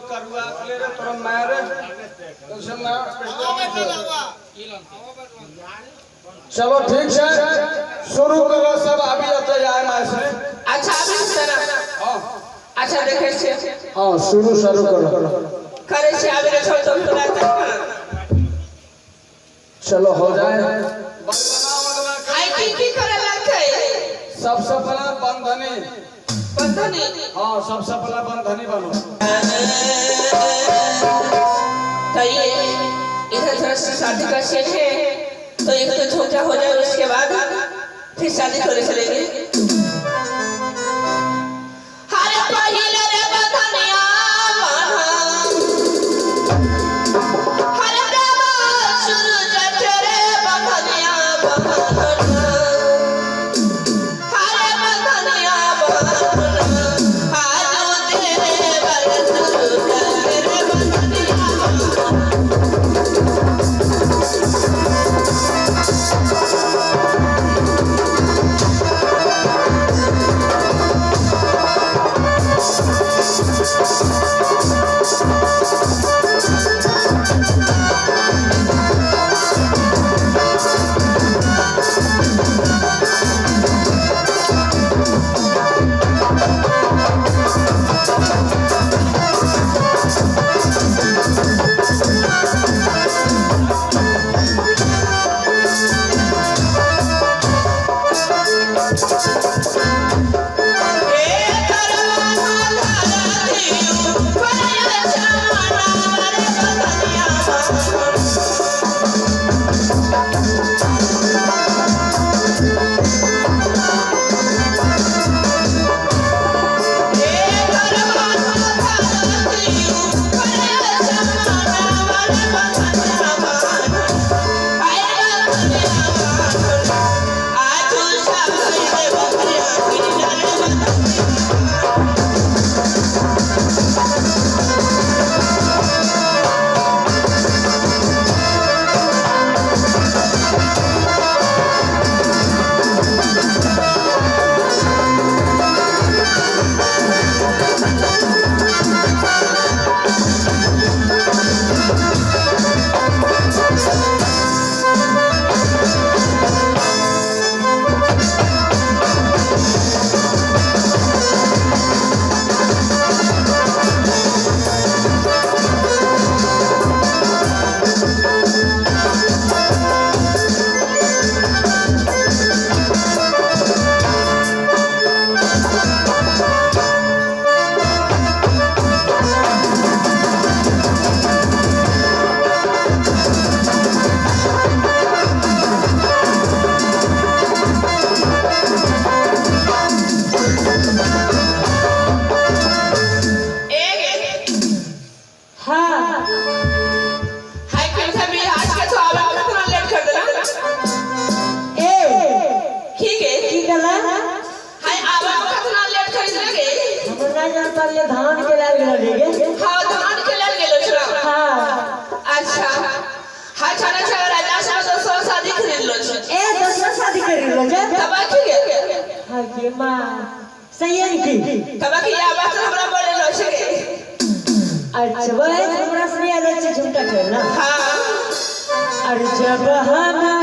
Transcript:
करुआ ले रे तोर मारे तो सुनना चलो ठीक है शुरू करो सब अभी तो जाए मास रे अच्छा अभी सुना हां अच्छा देखे से हां शुरू करो करे से अभी रे छोड़ तो चलो हो जाए आई की करे लगते सबसे पहला बंधनी हां सबसे पहला बंधनी बनो तो ये इधर थोड़ा सा शादी का शेष है तो एक तो छोटा हो जाए उसके बाद फिर शादी थोड़े चलेंगे हरे पहिले रे बंधनिया हरे ब्रह्मा शुरू जटे रे बंधनिया हरे बंधनिया आज तेरे बरस तेरे बंधनिया धान के लाल गेलो हां धान के लाल गेलो छरा हां अच्छा हां छाना छरा राजा साहब दोसर शादी कर लो छ ए दोसर शादी कर लो जे तबा की गे हां के मां सही है की तबा की या बात हमरा बोले लो छ अच्छा वह हमरा से याद है झूठा खेलना हां अरे जब हम